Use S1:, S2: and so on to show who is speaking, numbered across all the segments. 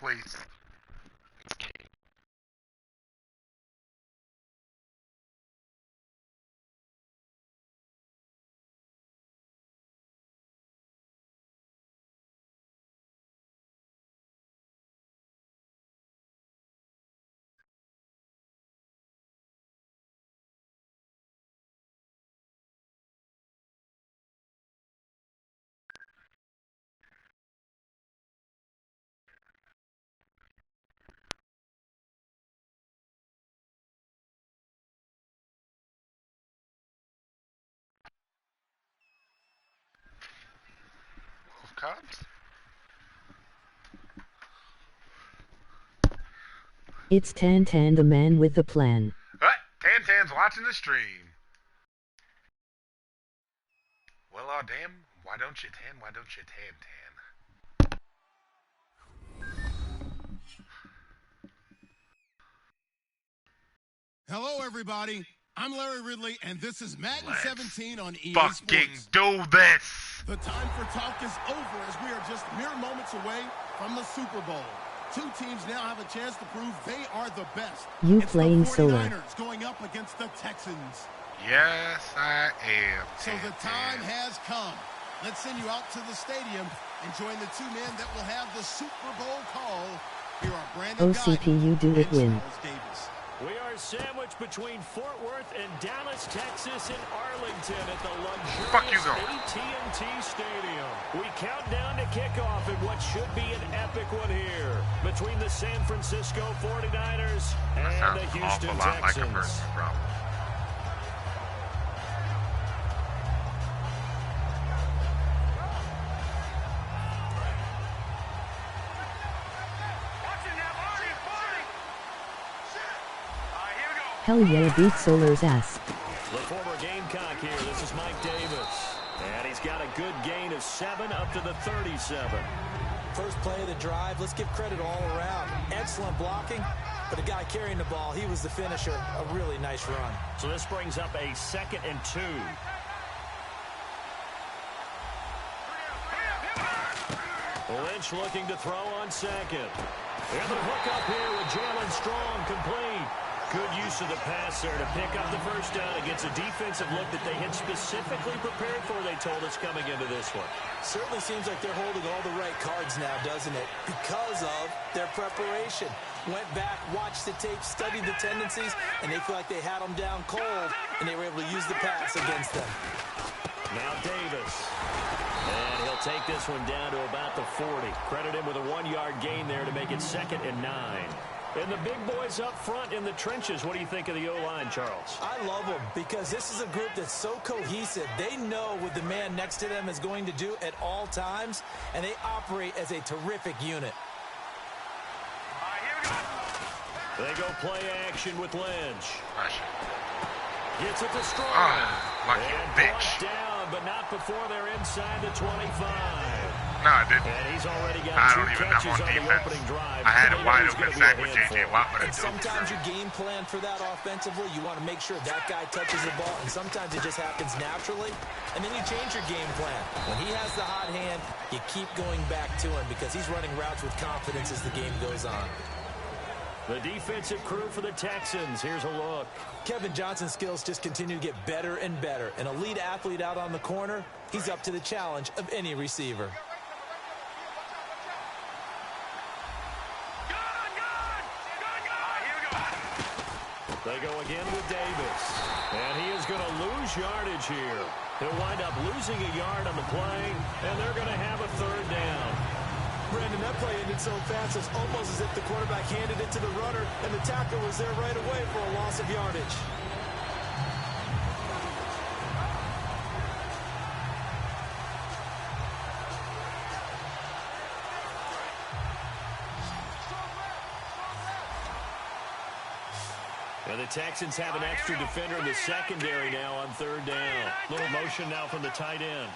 S1: please. Cubs?
S2: It's Tan the man with the plan.
S1: Tan's watching the stream. Well, damn, why don't you, Tan? Why don't you, Tan?
S3: Hello, everybody. I'm Larry Ridley, and this is Madden 17 on EA
S1: fucking
S3: Sports.
S1: Do this!
S3: The time for talk is over as we are just mere moments away from the Super Bowl. Two teams now have a chance to prove they are the best.
S2: You playing
S3: the
S2: solo?
S3: 49ers going up against the Texans.
S1: Yes, I am.
S3: So the time has come. Let's send you out to the stadium and join the two men that will have the Super Bowl call. Here are Brandon
S2: OCPU do it win.
S3: Davis.
S4: We are sandwiched between Fort Worth and Dallas, Texas, and Arlington at the luxurious AT&T Stadium. We count down to kickoff in what should be an epic one here between the San Francisco 49ers and the Houston Texans.
S2: Hell yeah, beat Solar's ass.
S4: The former Gamecock here, this is Mike Davis. And he's got a good gain of 7 up to the 37.
S5: First play of the drive, let's give credit all around. Excellent blocking, but the guy carrying the ball, he was the finisher. A really nice run.
S4: So this brings up a 2nd and 2. Lynch looking to throw on 2nd. And the hook up here with Jalen Strong, complete. Good use of the pass there to pick up the first down against a defensive look that they had specifically prepared for, they told us, coming into this one.
S5: Certainly seems like they're holding all the right cards now, doesn't it? Because of their preparation. Went back, watched the tape, studied the tendencies, and they feel like they had them down cold, and they were able to use the pass against them.
S4: Now Davis. And he'll take this one down to about the 40. Credit him with a 1-yard gain there to make it 2nd and 9. And the big boys up front in the trenches. What do you think of the O-line, Charles?
S5: I love them because this is a group that's so cohesive. They know what the man next to them is going to do at all times, and they operate as a terrific unit.
S4: They go play action with Lynch. Gets it to Strong.
S1: Lucky bitch.
S4: Down, but not before they're inside the 25.
S1: No, I didn't.
S4: And he's already got
S1: I
S4: 2
S1: don't even have
S4: catches
S1: on
S4: the
S1: defense.
S4: opening drive.
S1: I had a wide open sack with J.J. Watt, but
S5: and sometimes your game plan for that offensively, you want to make sure that guy touches the ball, and sometimes it just happens naturally, and then you change your game plan. When he has the hot hand, you keep going back to him because he's running routes with confidence as the game goes on.
S4: The defensive crew for the Texans. Here's a look.
S5: Kevin Johnson's skills just continue to get better and better. An elite athlete out on the corner, he's up to the challenge of any receiver.
S4: They go again with Davis. And he is going to lose yardage here. He'll wind up losing a yard on the play, and they're going to have a 3rd down.
S5: Brandon, that play ended so fast, it's almost as if the quarterback handed it to the runner, and the tackle was there right away for a loss of yardage.
S4: And the Texans have an extra defender in the secondary now on 3rd down. Little motion now from the tight end.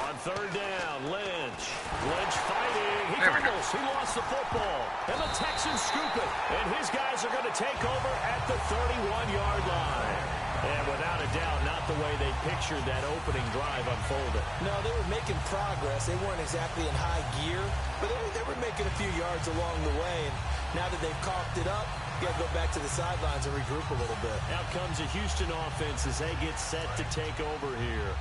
S4: On 3rd down, Lynch. Lynch fighting. He fumbles. He lost the football. And the Texans scoop it. And his guys are going to take over at the 31-yard line. And without a doubt, not the way they pictured that opening drive unfolded.
S5: No, they were making progress. They weren't exactly in high gear, but they were making a few yards along the way. And now that they've coughed it up, you got to go back to the sidelines and regroup a little bit.
S4: Out comes the Houston offense as they get set to take over here.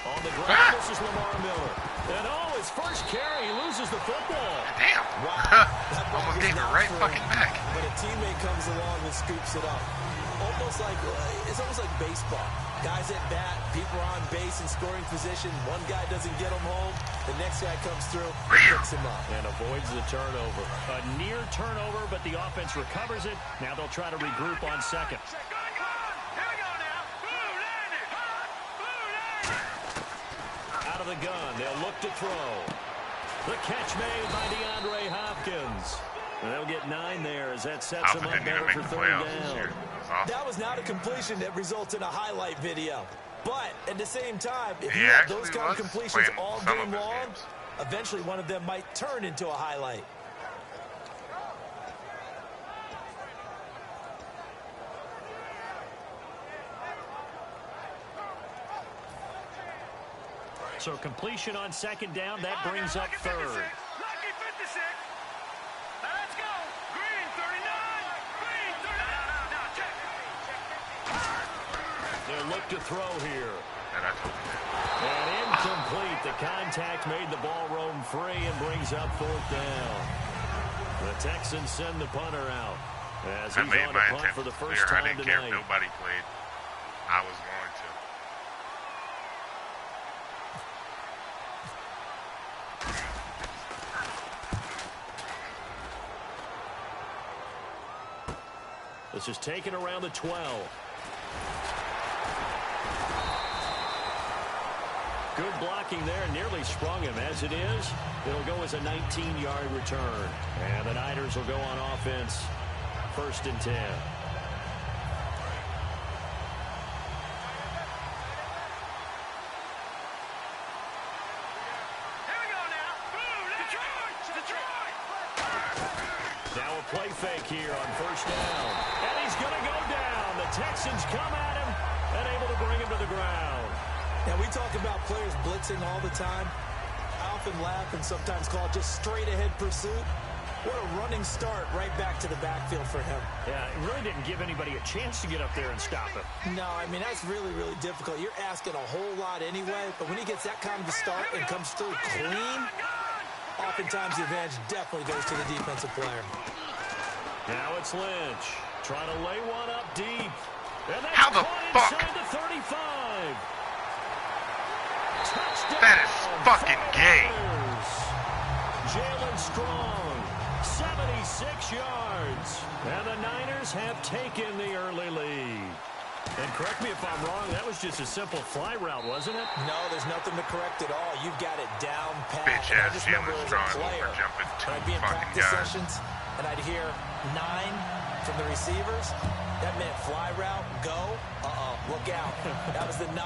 S4: On the ground, this is Lamar Miller. And his first carry, he loses the football.
S1: Damn.
S5: Wow.
S1: Almost gave it right fucking back.
S5: But a teammate comes along and scoops it up. It's almost like baseball. Guys at bat, people are on base in scoring position. One guy doesn't get him home. The next guy comes through and picks him up.
S4: And avoids the turnover. A near turnover, but the offense recovers it. Now they'll try to regroup on second. Out of the gun, they'll look to throw. The catch made by DeAndre Hopkins. And they'll get 9 there as that sets them up better for third down.
S5: That was not a completion that results in a highlight video. But at the same time, if you have those kind of completions all game long, eventually one of them might turn into a highlight.
S4: So completion on second down, that brings up third.
S6: Lucky 56. Now let's go. Green 39. Green 39. Now check.
S4: They'll look to throw here. And incomplete. The contact made the ball roam free and brings up fourth down. The Texans send the punter out as he's on a punt for the first time
S1: tonight. I didn't care if nobody played. I was going to.
S4: This is taken around the 12. Good blocking there, nearly sprung him. As it is, it'll go as a 19-yard return. And the Niners will go on offense, 1st and 10.
S6: Here we go now. Detroit.
S4: Now a play fake here on 1st down. And he's going to go down. The Texans come at him and able to bring him to the ground.
S5: Now, we talk about players blitzing all the time. I often laugh and sometimes call it just straight-ahead pursuit. What a running start right back to the backfield for him.
S4: Yeah, it really didn't give anybody a chance to get up there and stop him.
S5: No, I mean, that's really, really difficult. You're asking a whole lot anyway, but when he gets that kind of a start and comes through clean, oftentimes the advantage definitely goes to the defensive player.
S4: Now it's Lynch trying to lay one up deep. And that's
S1: How the fuck?
S4: Inside the 35. Touchdown.
S1: That is fucking gay.
S4: Jalen Strong, 76 yards. And the Niners have taken the early lead. And correct me if I'm wrong, that was just a simple fly route, wasn't it?
S5: No, there's nothing to correct at all. You've got it down pat.
S1: Bitch-ass
S5: I just remember
S1: Jalen
S5: as a
S1: Strong
S5: player,
S1: overjumping two
S5: when I'd be in
S1: fucking
S5: practice
S1: guys.
S5: sessions, and I'd hear 9 from the receivers. That meant fly route, go, look out. That was the 9,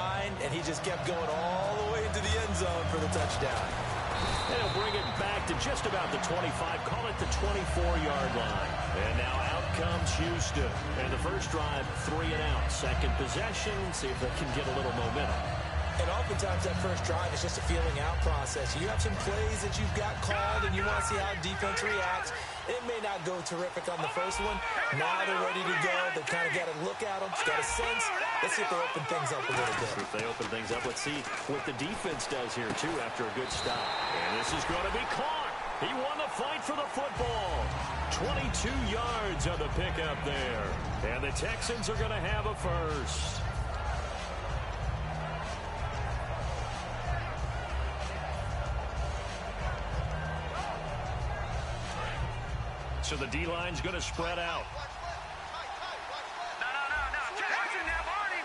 S5: and he just kept going all the way into the end zone for the touchdown.
S4: They'll bring it back to just about the 25, call it the 24-yard line. And now out comes Houston. And the first drive, 3 and out. Second possession, see if they can get a little momentum.
S5: And oftentimes that first drive is just a feeling out process. You have some plays that you've got called and you want to see how defense reacts. It may not go terrific on the first one. Now they're ready to go. They kind of got to look at them, got a sense. Let's see if they open things up a little bit.
S4: If they open things up, let's see what the defense does here, too, after a good stop. And this is going to be caught. He won the fight for the football. 22 yards on the pickup there. And the Texans are going to have a first. So the D-line's going to spread out.
S6: No. Jackson now, Barney.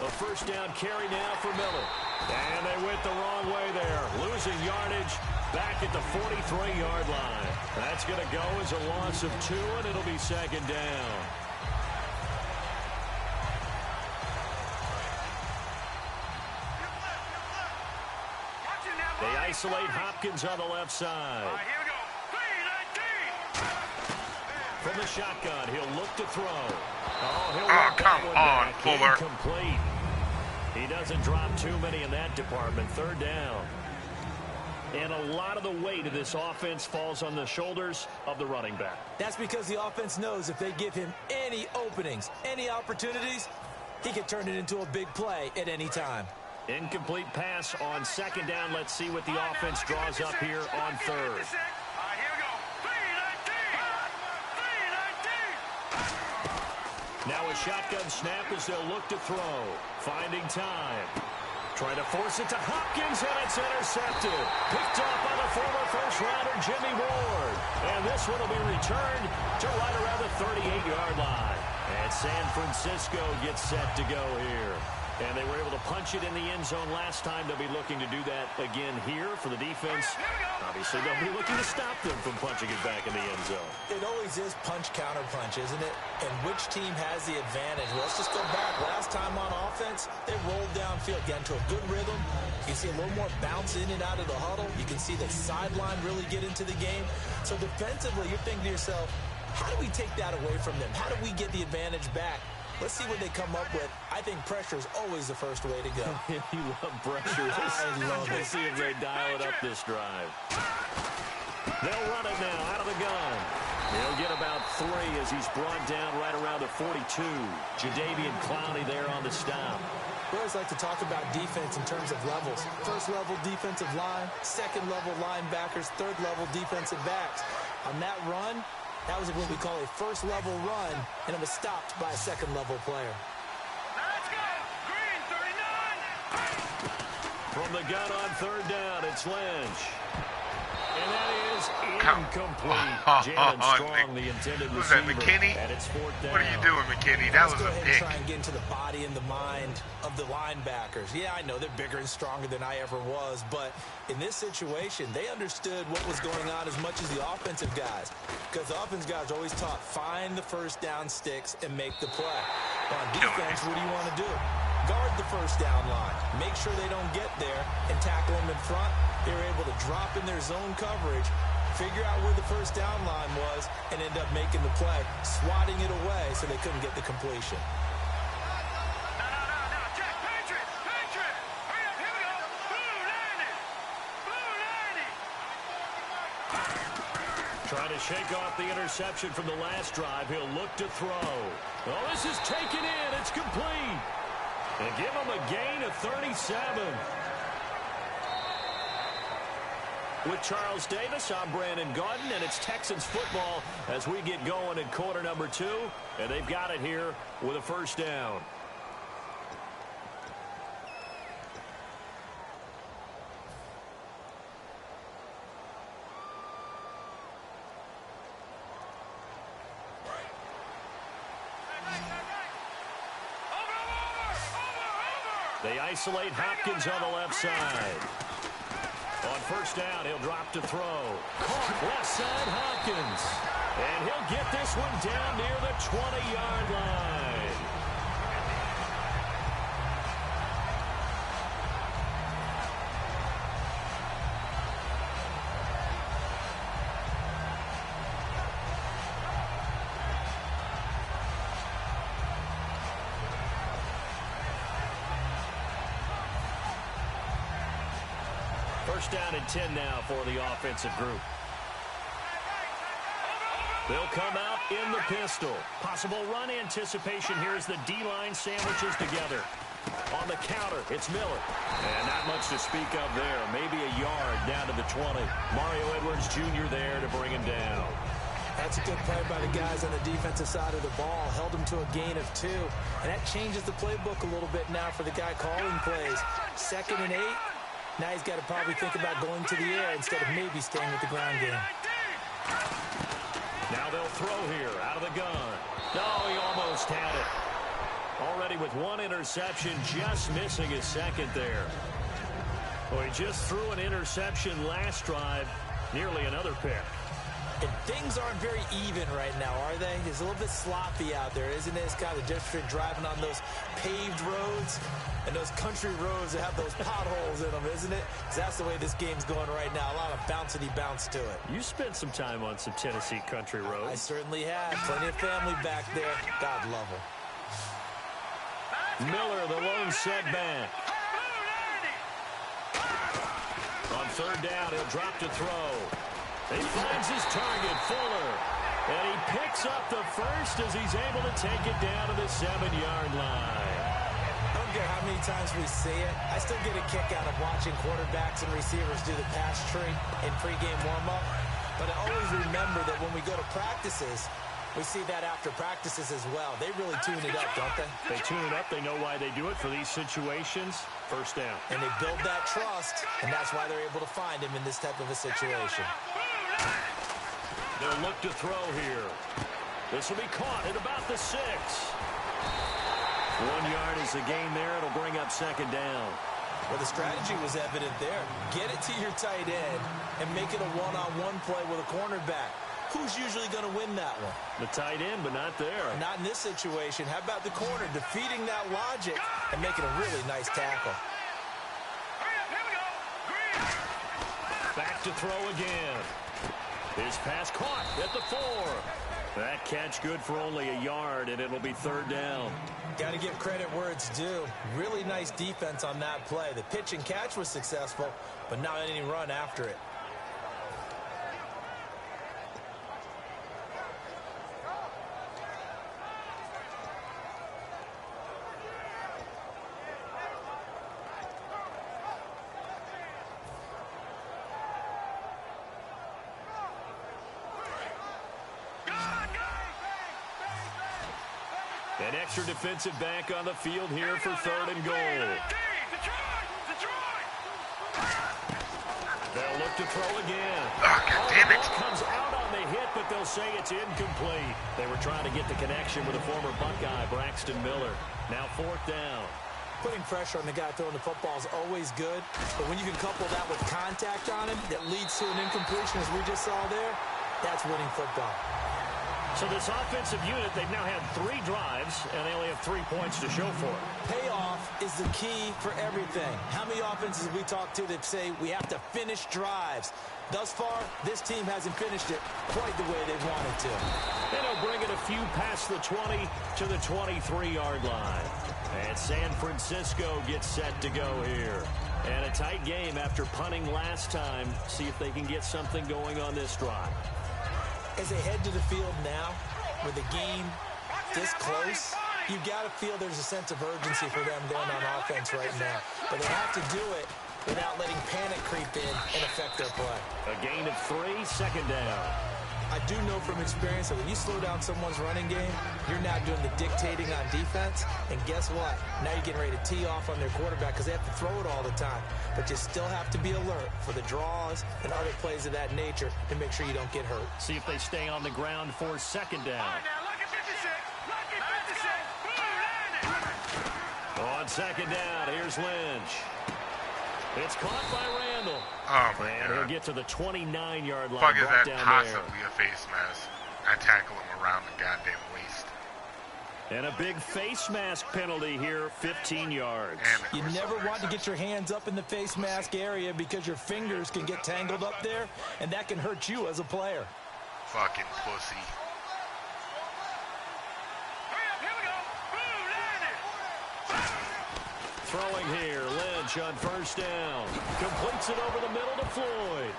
S4: A first down carry now for Miller. And they went the wrong way there. Losing yardage back at the 43-yard line. That's going to go as a loss of 2, and it'll be second down. isolate Hopkins on the left side.
S6: All right, here we go. 3-19.
S4: From the shotgun, he'll look to throw. Oh, he'll
S1: Oh,
S4: let
S1: come
S4: that one
S1: on,
S4: back.
S1: Fuller.
S4: Incomplete. He doesn't drop too many in that department. Third down. And a lot of the weight of this offense falls on the shoulders of the running back.
S5: That's because the offense knows if they give him any openings, any opportunities, he can turn it into a big play at any time.
S4: Incomplete pass on second down. Let's see what the offense draws up here on third.
S6: All right, here we go. 3-19. 3-19.
S4: Now a shotgun snap as they'll look to throw. Finding time. Trying to force it to Hopkins, and it's intercepted. Picked off by the former first-rounder Jimmy Ward. And this one will be returned to right around the 38-yard line. And San Francisco gets set to go here. And they were able to punch it in the end zone last time. They'll be looking to do that again here for the defense. Obviously, they'll be looking to stop them from punching it back in the end zone.
S5: It always is punch-counter-punch, isn't it? And which team has the advantage? Well, let's just go back. Last time on offense, they rolled downfield, got into a good rhythm. You can see a little more bounce in and out of the huddle. You can see the sideline really get into the game. So defensively, you're thinking to yourself, how do we take that away from them? How do we get the advantage back? Let's see what they come up with. I think pressure is always the first way to go.
S4: You love pressure.
S5: I love it.
S4: Let's see if they dial it up this drive. They'll run it now out of the gun. He'll get about 3 as he's brought down right around the 42. Jadeveon Clowney there on the stop.
S5: We always like to talk about defense in terms of levels. First level defensive line, second level linebackers, third level defensive backs. On that run, that was what we call a first level run, and it was stopped by a second level player.
S6: Now let's go. Green 39.
S4: From the gun on third down, it's Lynch. And that is incomplete. Jalen Strong, the intended
S1: Who's that,
S4: receiver.
S1: McKinney?
S4: And it's fourth down.
S1: What are you doing, McKinney? That
S5: Let's
S1: was
S5: go
S1: a
S5: ahead and
S1: pick.
S5: try and get into the body and the mind of the linebackers. Yeah, I know they're bigger and stronger than I ever was, but in this situation, they understood what was going on as much as the offensive guys, because the offensive guys are always taught, find the first down sticks and make the play. On defense, what do you want to do? Guard the first down line. Make sure they don't get there and tackle them in front. They were able to drop in their zone coverage, figure out where the first down line was, and end up making the play, swatting it away so they couldn't get the completion.
S6: No, Jack, Patriot. Hurry up, here we go. Blue 90.
S4: Trying to shake off the interception from the last drive. He'll look to throw. Oh, this is taken in. It's complete. And give him a gain of 37. With Charles Davis, I'm Brandon Gaudin, and it's Texans football as we get going in quarter number 2. And they've got it here with a first down. They isolate Hopkins on the left side. On first down, he'll drop to throw. Caught left side, Hopkins. And he'll get this one down near the 20-yard line. First down and 10 now for the offensive group. They'll come out in the pistol. Possible run anticipation here as the D-line sandwiches together. On the counter, it's Miller. And not much to speak of there. Maybe a yard down to the 20. Mario Edwards Jr. there to bring him down.
S5: That's a good play by the guys on the defensive side of the ball. Held him to a gain of 2. And that changes the playbook a little bit now for the guy calling plays. 2nd and 8. Now he's got to probably think about going to the air instead of maybe staying with the ground game.
S4: Now they'll throw here out of the gun. No, he almost had it. Already with one interception, just missing his second there. Well, he just threw an interception last drive, nearly another pick.
S5: And things aren't very even right now, are they? It's a little bit sloppy out there, isn't it? It's kind of just for driving on those paved roads and those country roads that have those potholes in them, isn't it? 'Cause that's the way this game's going right now. A lot of bouncy bounce to it.
S4: You spent some time on some Tennessee country roads.
S5: I certainly have. Plenty of family back there. God love them.
S4: Miller, the lone setback. On third down, he'll drop to throw. He finds his target, Fuller. And he picks up the first as he's able to take it down to the 7-yard line.
S5: I don't care how many times we see it. I still get a kick out of watching quarterbacks and receivers do the pass tree in pregame warm-up. But I always remember that when we go to practices, we see that after practices as well. They really tune it up, don't they?
S4: They tune it up. They know why they do it for these situations. First down.
S5: And they build that trust, and that's why they're able to find him in this type of a situation.
S4: They'll look to throw here. This will be caught at about the 6. 1 yard is the gain there. It'll bring up second down.
S5: Well, the strategy was evident there. Get it to your tight end and make it a one-on-one play with a cornerback. Who's usually going to win that one?
S4: The tight end, but not there.
S5: Not in this situation. How about the corner defeating that logic and making a really nice tackle?
S4: Back to throw again. His pass caught at the 4. That catch good for only a yard, and it'll be third down.
S5: Got to give credit where it's due. Really nice defense on that play. The pitch and catch was successful, but not any run after it.
S4: An extra defensive back on the field here for third and goal. They'll look to throw again.
S1: Oh, God damn it.
S4: Comes out on the hit, but they'll say it's incomplete. They were trying to get the connection with a former Buckeye, Braxton Miller. Now fourth down.
S5: Putting pressure on the guy throwing the football is always good, but when you can couple that with contact on him that leads to an incompletion, as we just saw there, that's winning football.
S4: So this offensive unit, they've now had 3 drives, and they only have 3 points to show for it.
S5: Payoff is the key for everything. How many offenses have we talked to that say we have to finish drives? Thus far, this team hasn't finished it quite the way they wanted to.
S4: And they'll bring it a few past the 20 to the 23-yard line. And San Francisco gets set to go here. And a tight game after punting last time. See if they can get something going on this drive.
S5: As they head to the field now, with the game this close, you've got to feel there's a sense of urgency for them going on offense right now. But they have to do it without letting panic creep in and affect their play.
S4: A gain of 3, second down.
S5: I do know from experience that when you slow down someone's running game, you're not doing the dictating on defense. And guess what? Now you're getting ready to tee off on their quarterback because they have to throw it all the time. But you still have to be alert for the draws and other plays of that nature to make sure you don't get hurt.
S4: See if they stay on the ground for second down. On second down, here's Lynch. It's caught by Randall.
S1: Oh, my
S4: and
S1: God.
S4: he'll get to the 29-yard line.
S1: Fuck is
S4: Brought
S1: that
S4: down
S1: possibly a face mask? I tackle him around the goddamn waist.
S4: there. And a big face mask penalty here, 15 yards.
S1: And
S5: You never want to get your hands up in the face mask area because your fingers can get tangled up there, and that can hurt you as a player.
S1: fucking pussy.
S4: Throwing here, Lynch on first down. Completes it over the middle to Floyd.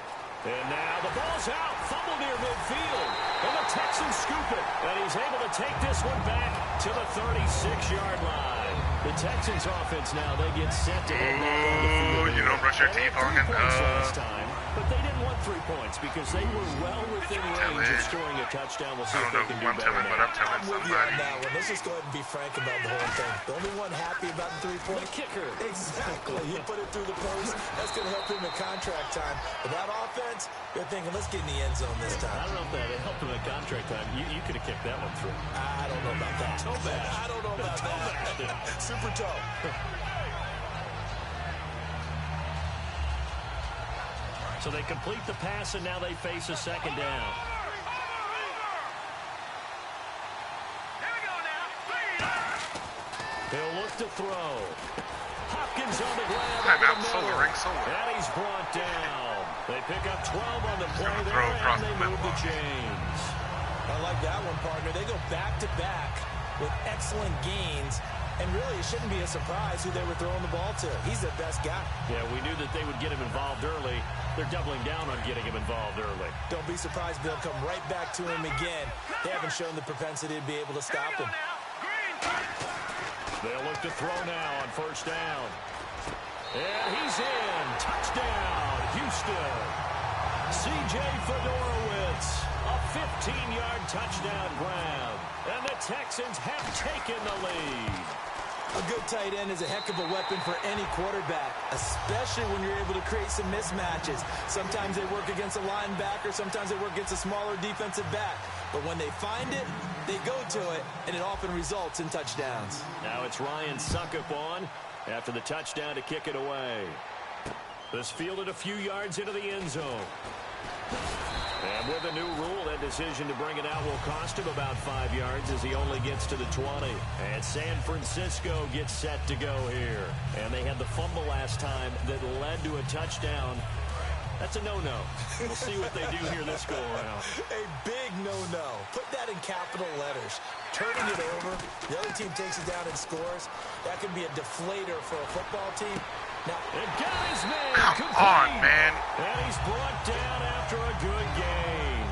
S4: And now the ball's out. Fumble near midfield. And the Texans scoop it. And he's able to take this one back to the 36-yard line. The Texans offense now, they get set to go back on the field.
S1: You don't brush your teeth on it?
S4: Last time, but they didn't want 3 points because they were well within range of scoring a touchdown. We'll see
S1: I
S4: if
S1: don't
S4: they
S1: know
S4: can
S1: who
S4: do
S1: I'm
S4: better
S1: telling, but
S4: now.
S1: I'm telling
S5: I'm with you
S1: somebody.
S5: on that one. Let's just go ahead and be frank about the whole thing. The only one happy about the 3-point
S4: Kicker.
S5: Exactly. He put it through the post. That's going to help him in contract time. But that offense, they're thinking, let's get in the end zone this
S4: I
S5: time.
S4: don't know if that helped him at contract time. You could have kicked that one through.
S5: I don't know about that.
S4: Toe bash.
S5: I don't know about that. Super toe.
S4: So they complete the pass, and now they face a second down. set to throw. Hopkins on the ground.
S1: Timeout, Solar.
S4: And he's brought down. They pick up 12 on the play there, and they move the chains.
S5: I like that one, partner. They go back-to-back with excellent gains. And really, it shouldn't be a surprise who they were throwing the ball to. He's their best guy.
S4: Yeah, we knew that they would get him involved early. They're doubling down on getting him involved early.
S5: Don't be surprised they'll come right back to him again. They haven't shown the propensity to be able to stop him.
S4: They'll look to throw now on first down. And he's in. Touchdown, Houston. C.J. Fedorowicz, a 15-yard touchdown grab. And the Texans have taken the lead.
S5: A good tight end is a heck of a weapon for any quarterback, especially when you're able to create some mismatches. Sometimes they work against a linebacker, sometimes they work against a smaller defensive back. But when they find it, they go to it, and it often results in touchdowns.
S4: Now it's Ryan Suckup on after the touchdown to kick it away. This fielded a few yards into the end zone. And with a new rule, that decision to bring it out will cost him about 5 yards as he only gets to the 20. And San Francisco gets set to go here. And they had the fumble last time that led to a touchdown. That's a no-no. We'll see what they do here this go-around.
S5: A big no-no. Put that in capital letters. Turning it over, the other team takes it down and scores. That could be a deflator for a football team. Now,
S4: it got his man.
S1: Come on, man.
S4: And he's brought down after a good game.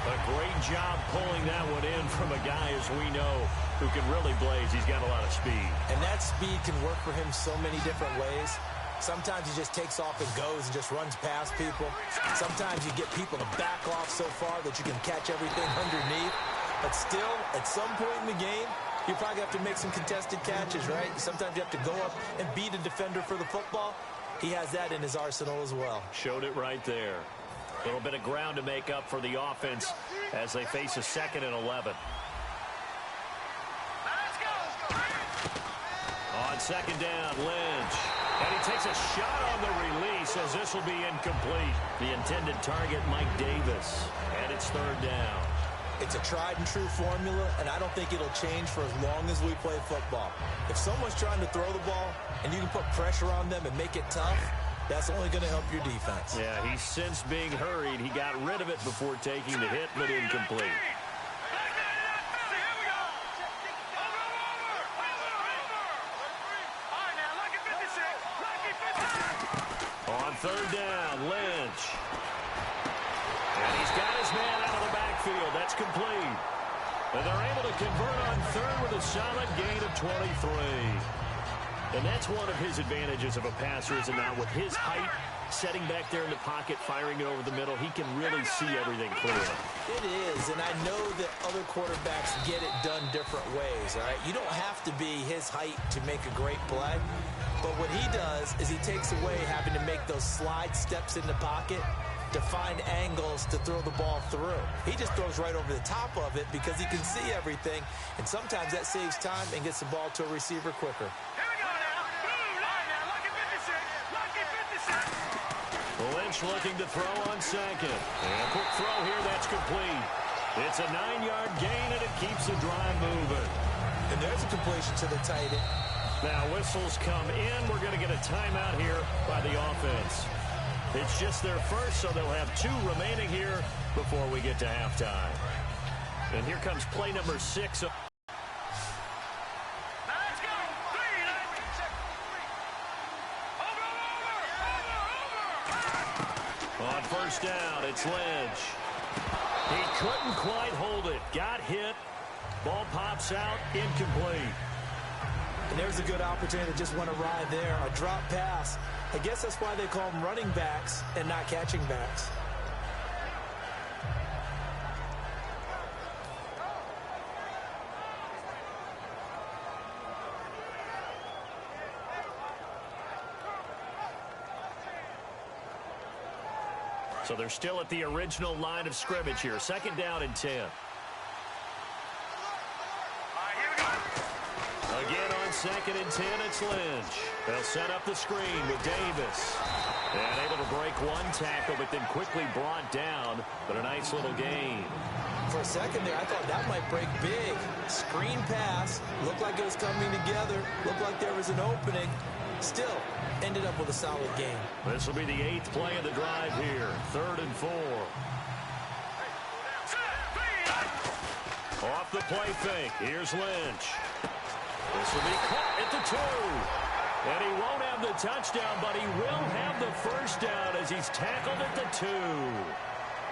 S4: A great job pulling that one in from a guy, as we know, who can really blaze. He's got a lot of speed.
S5: And that speed can work for him so many different ways. Sometimes he just takes off and goes and just runs past people. Sometimes you get people to back off so far that you can catch everything underneath. But still, at some point in the game, you probably have to make some contested catches, right? Sometimes you have to go up and beat a defender for the football. He has that in his arsenal as well.
S4: Showed it right there. A little bit of ground to make up for the offense as they face a 2nd and 11. On 2nd down, Lynch. And he takes a shot on the release as this will be incomplete. The intended target, Mike Davis. And it's 3rd down.
S5: It's a tried-and-true formula, and I don't think it'll change for as long as we play football. If someone's trying to throw the ball and you can put pressure on them and make it tough, that's only going to help your defense.
S4: Yeah, he's since being hurried. He got rid of it before taking the hit, but incomplete. On 3rd down, Lynch. And he's got his man out of the backfield. That's complete. And they're able to convert on 3rd with a solid gain of 23. And that's one of his advantages of a passer, is now with his height, setting back there in the pocket, firing it over the middle, he can really see everything clearly.
S5: It is, and I know that other quarterbacks get it done different ways, all right? You don't have to be his height to make a great play. But what he does is he takes away having to make those slide steps in the pocket to find angles to throw the ball through. He just throws right over the top of it because he can see everything, and sometimes that saves time and gets the ball to a receiver quicker.
S4: Lynch looking to throw on 2nd. And a quick throw here, that's complete. It's a 9-yard gain, and it keeps the drive moving.
S5: And there's a completion to the tight end.
S4: Now whistles come in. We're going to get a timeout here by the offense. It's just their first, so they'll have 2 remaining here before we get to halftime. And here comes play number 6. On first down, it's Lynch. He couldn't quite hold it. Got hit. Ball pops out, incomplete.
S5: And there's a good opportunity that just went awry there. A drop pass. I guess that's why they call them running backs and not catching backs.
S4: So they're still at the original line of scrimmage here. 2nd down and 10. Again on 2nd and 10, it's Lynch. They'll set up the screen with Davis. And able to break one tackle, but then quickly brought down. But a nice little gain.
S5: For a second there, I thought that might break big. Screen pass. Looked like it was coming together. Looked like there was an opening. Still, ended up with a solid game.
S4: This will be the 8th play of the drive here. 3rd and 4. Off the play fake. Here's Lynch. This will be caught at the 2. And he won't have the touchdown, but he will have the first down as he's tackled at the 2.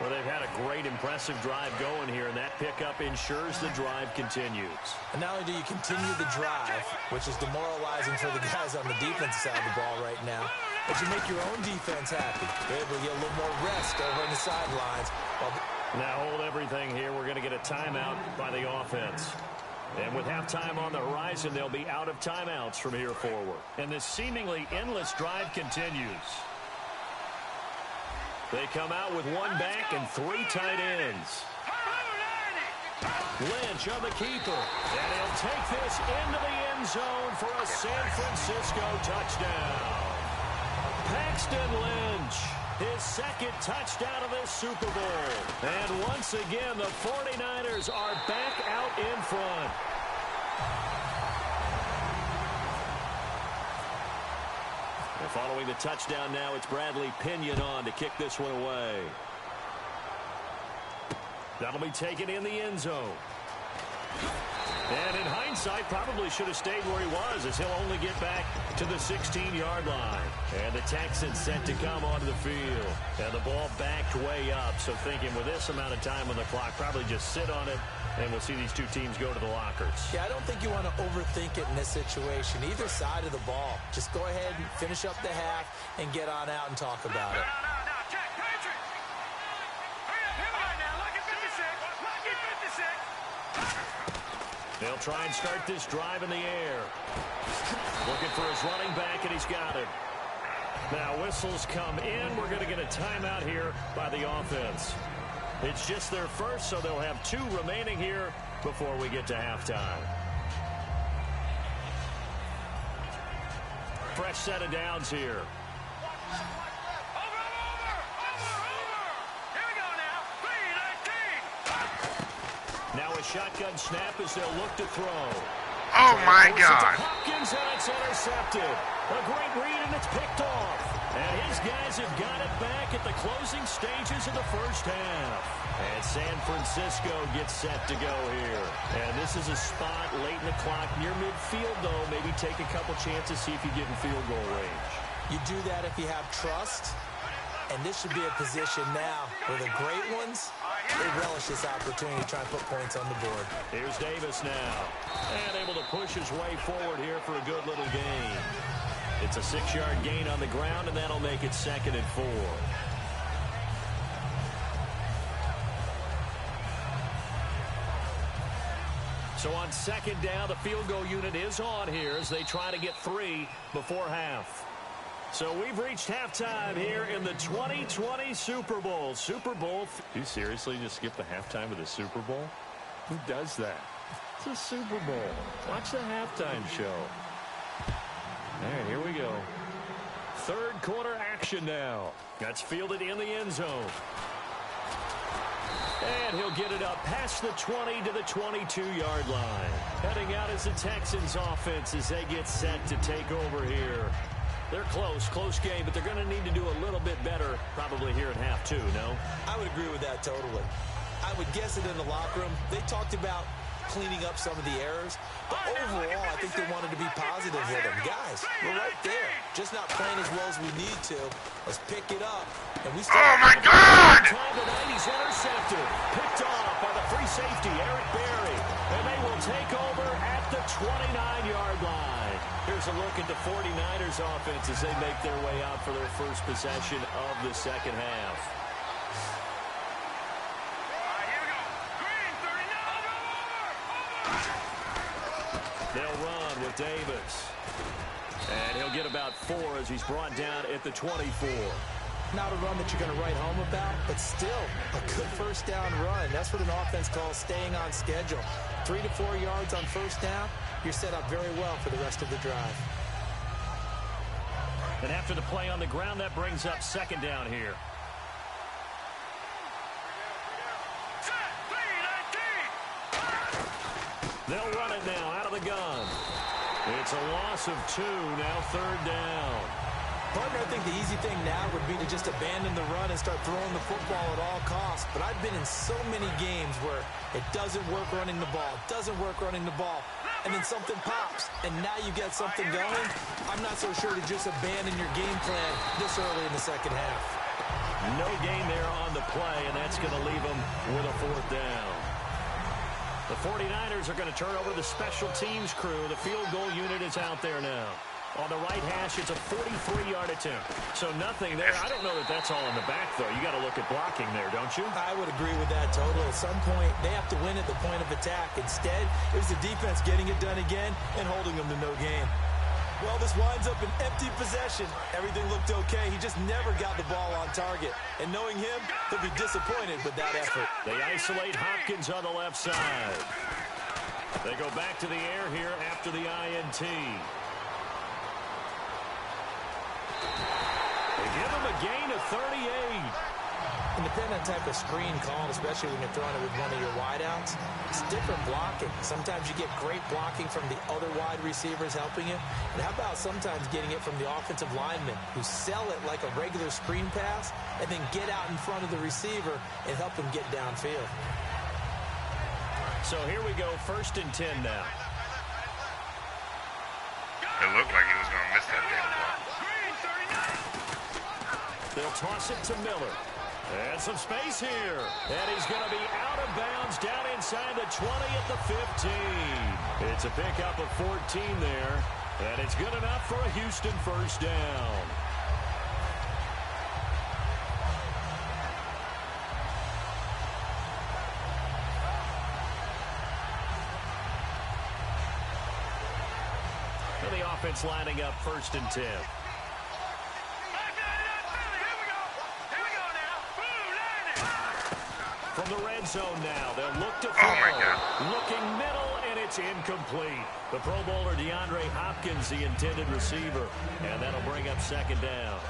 S4: Well, they've had a great, impressive drive going here, and that pickup ensures the drive continues.
S5: And not only do you continue the drive, which is demoralizing for the guys on the defensive side of the ball right now, but you make your own defense happy. You're able to get a little more rest over on the sidelines.
S4: Now hold everything here. We're going to get a timeout by the offense. And with halftime on the horizon, they'll be out of timeouts from here forward. And this seemingly endless drive continues. They come out with 1 back and 3 tight ends. Lynch on the keeper. And he'll take this into the end zone for a San Francisco touchdown. Paxton Lynch, his 2nd touchdown of this Super Bowl. And once again, the 49ers are back out in front. Following the touchdown now, it's Bradley Pinion on to kick this one away. That'll be taken in the end zone. And in hindsight, probably should have stayed where he was, as he'll only get back to the 16-yard line. And the Texans set to come onto the field. And the ball backed way up, so thinking with this amount of time on the clock, probably just sit on it, and we'll see these two teams go to the lockers.
S5: Yeah, I don't think you want to overthink it in this situation. Either side of the ball. Just go ahead and finish up the half and get on out and talk about it.
S6: No, check, Patrick. Hurry up, right now. Lock at 56. Lock at 56.
S4: They'll try and start this drive in the air. Looking for his running back, and he's got it. Now whistles come in. We're going to get a timeout here by the offense. It's just their first, so they'll have 2 remaining here before we get to halftime. Fresh set of downs here.
S6: Over. Here we go now. 3-19.
S4: Now a shotgun snap as they'll look to throw.
S1: Oh my God.
S4: Hopkins, and it's intercepted. A great read, and it's picked off. And his guys have got it back at the closing stages of the first half. And San Francisco gets set to go here. And this is a spot late in the clock near midfield, though. Maybe take a couple chances, see if you get in field goal range.
S5: You do that if you have trust. And this should be a position now where the great ones, they relish this opportunity to try and put points on the board.
S4: Here's Davis now. And able to push his way forward here for a good little gain. It's a 6-yard gain on the ground, and that'll make it 2nd and 4. So on 2nd down, the field goal unit is on here as they try to get 3 before half. So we've reached halftime here in the 2020 Super Bowl. Super Bowl. You seriously just skip the halftime of the Super Bowl? Who does that? It's a Super Bowl. Watch the halftime show. All right, here we go. 3rd quarter action now. That's fielded in the end zone. And he'll get it up past the 20 to the 22-yard line. Heading out is the Texans offense as they get set to take over here. They're close game, but they're going to need to do a little bit better probably here at half 2, no?
S5: I would agree with that totally. I would guess it in the locker room. They talked about cleaning up some of the errors, but overall, I think they wanted to be positive with them. Guys, we're right there. Just not playing as well as we need to. Let's pick it up. And we still
S1: Oh my God!
S4: Time to 90's intercepted. Picked off by the free safety, Eric Berry. And they will take over at the 29-yard line. Here's a look at the 49ers offense as they make their way out for their first possession of the second half. They'll run with Davis. And he'll get about 4 as he's brought down at the 24.
S5: Not a run that you're going to write home about, but still a good first down run. That's what an offense calls staying on schedule. 3 to 4 yards on first down, you're set up very well for the rest of the drive.
S4: And after the play on the ground, that brings up second down here. They'll run it now out of the gun. It's a loss of 2, now third down.
S5: Partner, I think the easy thing now would be to just abandon the run and start throwing the football at all costs. But I've been in so many games where it doesn't work running the ball, and then something pops, and now you get something going. I'm not so sure to just abandon your game plan this early in the second half.
S4: No gain there on the play, and that's going to leave them with a fourth down. The 49ers are going to turn over the special teams crew. The field goal unit is out there now. On the right hash, it's a 43-yard attempt. So nothing there. I don't know that that's all in the back, though. You got to look at blocking there, don't you?
S5: I would agree with that total. At some point, they have to win at the point of attack. Instead, it was the defense getting it done again and holding them to no gain. Well, this winds up an empty possession. Everything looked okay. He just never got the ball on target. And knowing him, he'll be disappointed with that effort.
S4: They isolate Hopkins on the left side. They go back to the air here after the INT. They give him a gain of 38.
S5: And depending on the type of screen called, especially when you're throwing it with one of your wideouts, it's different blocking. Sometimes you get great blocking from the other wide receivers helping you. And how about sometimes getting it from the offensive linemen who sell it like a regular screen pass and then get out in front of the receiver and help him get downfield.
S4: So here we go, 1st and 10 now.
S1: It looked like he was going to miss that damn ball.
S4: They'll toss it to Miller. And some space here. And he's going to be out of bounds down inside the 20 at the 15. It's a pickup of 14 there. And it's good enough for a Houston first down. And the offense lining up 1st and 10. From the red zone now, they'll look to throw.
S1: Oh, my God.
S4: Looking middle, and it's incomplete. The Pro Bowler DeAndre Hopkins, the intended receiver, and that'll bring up second down.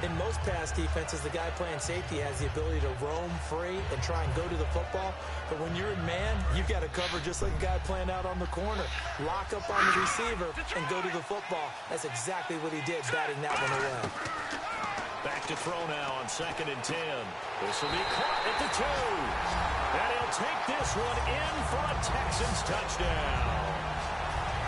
S5: In most pass defenses, the guy playing safety has the ability to roam free and try and go to the football. But when you're in man, you've got to cover just like a guy playing out on the corner. Lock up on the receiver and go to the football. That's exactly what he did, batting that one away.
S4: Back to throw now on 2nd and 10. This will be caught at the 2. And he'll take this one in for a Texans touchdown.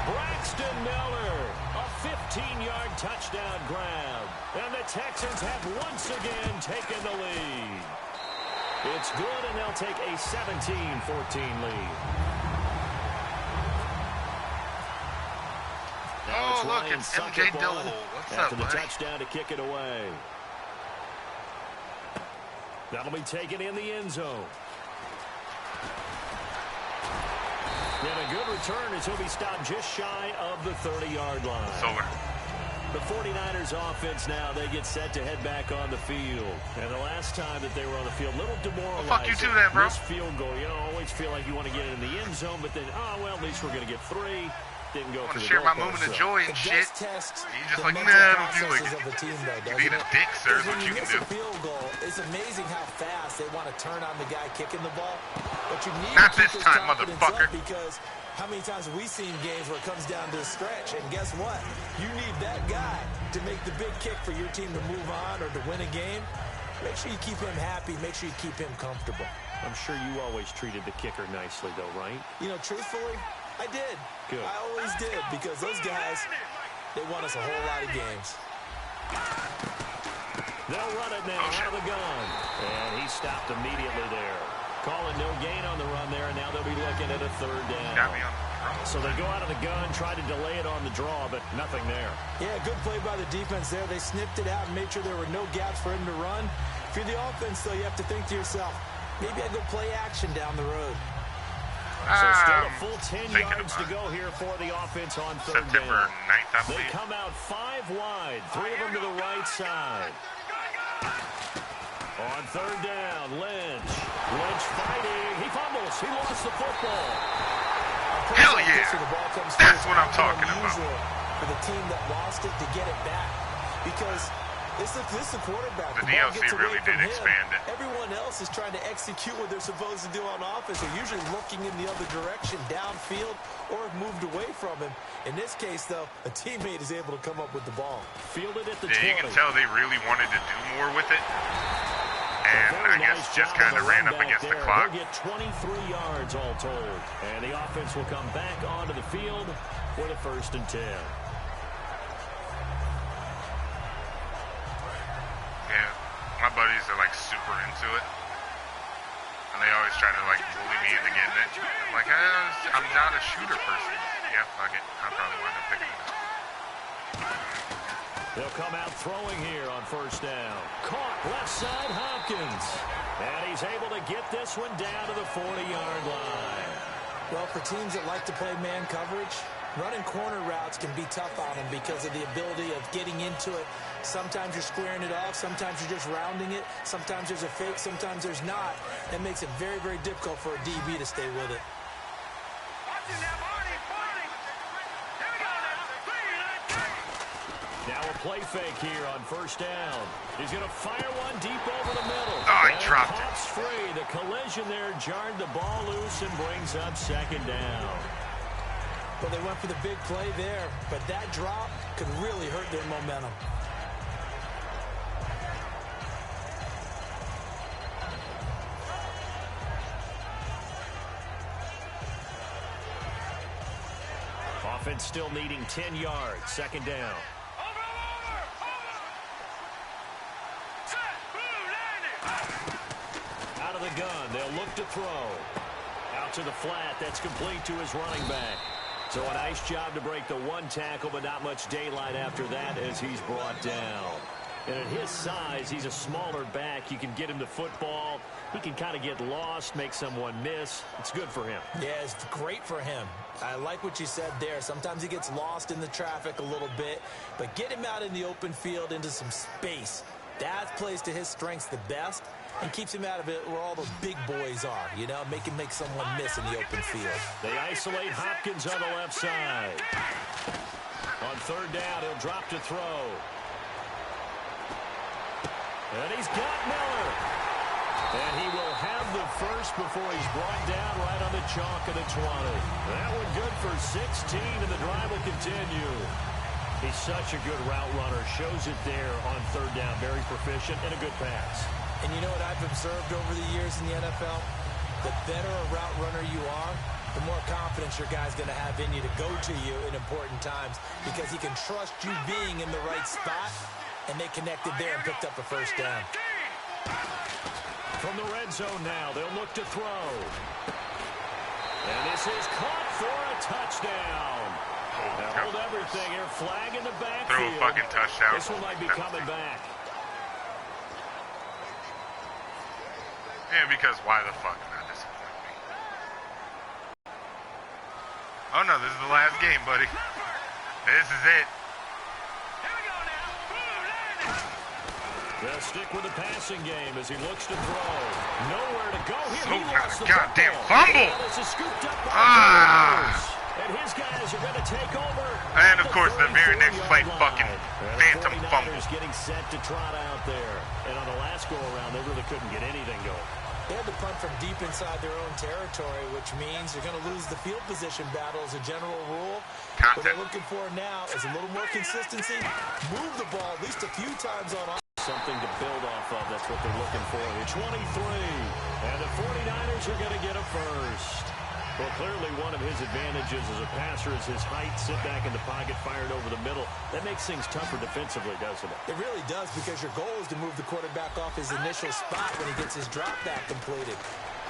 S4: Braxton Miller, a 15-yard touchdown grab. And the Texans have once again taken the lead. It's good, and they'll take a 17-14 lead.
S1: Oh, look, it's MJ Dole. What's up,
S4: after the
S1: buddy?
S4: touchdown to kick it away. That'll be taken in the end zone. And a good return as he'll be stopped just shy of the 30-yard line.
S1: Solar.
S4: The 49ers offense now, they get set to head back on the field. And the last time that they were on the field, a little demoralizing.
S1: Well, fuck you too then, bro.
S4: This field goal, you know, always feel like you want to get it in the end zone, but then, oh, well, at least we're going to get 3. Didn't go
S1: I want
S4: for
S1: to
S4: the
S1: share my
S4: goalpost,
S1: moment of
S4: so.
S1: joy and
S5: It
S1: shit.
S5: does test
S1: You just
S5: the
S1: like,
S5: mental
S1: nah, don't feel like
S5: processes
S1: it.
S5: of the team, though,
S1: You
S5: doesn't
S1: being a
S5: it?
S1: dick, sir, is
S5: Because
S1: what
S5: when
S1: you
S5: you
S1: can
S5: miss
S1: do.
S5: a field goal, it's amazing how fast they want to turn on the guy kicking the ball. But you need
S1: Not
S5: to keep
S1: this
S5: his
S1: time,
S5: confidence
S1: motherfucker.
S5: up, because how many times have we seen games where it comes down to a stretch? And guess what? You need that guy to make the big kick for your team to move on or to win a game. Make sure you keep him happy. Make sure you keep him comfortable.
S4: I'm sure you always treated the kicker nicely, though, right?
S5: You know, truthfully, I did.
S4: Good.
S5: I always did, because those guys, they won us a whole lot of games.
S4: They'll run it now out of the gun. And he stopped immediately there. Calling no gain on the run there, and now they'll be looking at a third
S1: Got me
S4: down.
S1: on the draw.
S4: So they go out of the gun, try to delay it on the draw, but nothing there.
S5: Yeah, good play by the defense there. They snipped it out and made sure there were no gaps for him to run. If you're the offense, though, you have to think to yourself, maybe I go play action down the road.
S4: So still a full 10
S1: thinking
S4: yards to
S1: about
S4: go here for the offense on third
S1: September
S4: down.
S1: 9th, I
S4: They
S1: believe.
S4: come out 5 wide, 3 of them to the right side. On third down, Lynch. Lynch fighting. He fumbles. He lost the football.
S1: Hell yeah.
S5: The ball comes
S1: That's
S5: through.
S1: what I'm
S5: It's
S1: talking about.
S5: unusual for the team that lost it to get it back. because this is the quarterback.
S1: The
S5: ball
S1: DLC
S5: gets away
S1: really
S5: from
S1: did
S5: him.
S1: expand it.
S5: Everyone else is trying to execute what they're supposed to do on offense. They're usually looking in the other direction, downfield, or have moved away from him. In this case, though, a teammate is able to come up with the ball.
S4: Fielded at the 20.
S1: Yeah, you can tell they really wanted to do more with it. And I guess just kind of ran up against the clock.
S4: They'll get 23 yards all told. And the offense will come back onto the field with a 1st and 10.
S1: Yeah, my buddies are like super into it. And they always try to like bully me into getting it. I'm like, I'm not a shooter person. Yeah, fuck it. I'll probably wind up picking it up.
S4: They'll come out throwing here on 1st down. Caught left side Hopkins. And he's able to get this one down to the 40-yard line.
S5: Well, for teams that like to play man coverage, running corner routes can be tough on them because of the ability of getting into it. Sometimes you're squaring it off. Sometimes you're just rounding it. Sometimes there's a fake. Sometimes there's not. That makes it very, very difficult for a DB to stay with it.
S4: Now a play fake here on 1st down. He's going to fire one deep over the middle.
S1: Oh, he dropped it.
S4: Pops free. The collision there jarred the ball loose and brings up 2nd down.
S5: Well, they went for the big play there, but that drop could really hurt their momentum.
S4: Offense still needing 10 yards. 2nd down. Out of the gun. They'll look to throw. Out to the flat. That's complete to his running back. So a nice job to break the 1 tackle, but not much daylight after that as he's brought down. And at his size, he's a smaller back. You can get him the football. He can kind of get lost, make someone miss. It's good for him.
S5: Yeah, it's great for him. I like what you said there. Sometimes he gets lost in the traffic a little bit, but get him out in the open field into some space. That plays to his strengths the best and keeps him out of it where all those big boys are, you know, make someone miss in the open field.
S4: They isolate Hopkins on the left side. On 3rd down, he'll drop to throw. And he's got Miller. And he will have the 1st before he's brought down right on the chalk of the 20. That one good for 16, and the drive will continue. He's such a good route runner. Shows it there on 3rd down. Very proficient and a good pass.
S5: And you know what I've observed over the years in the NFL? The better a route runner you are, the more confidence your guy's going to have in you to go to you in important times because he can trust you being in the right spot, and they connected there and picked up a 1st down.
S4: From the red zone now, they'll look to throw. And this is caught for a touchdown. Now hold everything here. Flag in the backfield.
S1: Throw a fucking touchdown.
S4: This one might be coming back.
S1: Yeah, because why the fuck not disappoint me? Oh no, this is the last game, buddy. This is it.
S4: They'll stick with the passing game as he looks to throw. Nowhere to go here.
S1: Some
S4: He
S1: kind
S4: lost
S1: of
S4: the
S1: goddamn
S4: football.
S1: fumble.
S4: And this is scooped up by and his guys are going to take over.
S1: And of course, the very next play, fucking phantom fumble.
S4: Getting set to trot out there. And on the last go-around, they really couldn't get anything going.
S5: They had to punt from deep inside their own territory, which means you're going to lose the field position battle as a general rule. What they're looking for now is a little more consistency. Move the ball at least a few times on offense.
S4: Something to build off of. That's what they're looking for. It's 23. And the 49ers are going to get a 1st. Well, clearly one of his advantages as a passer is his height. Sit back in the pocket, fired over the middle. That makes things tougher defensively, doesn't it?
S5: It really does, because your goal is to move the quarterback off his initial spot when he gets his drop back completed.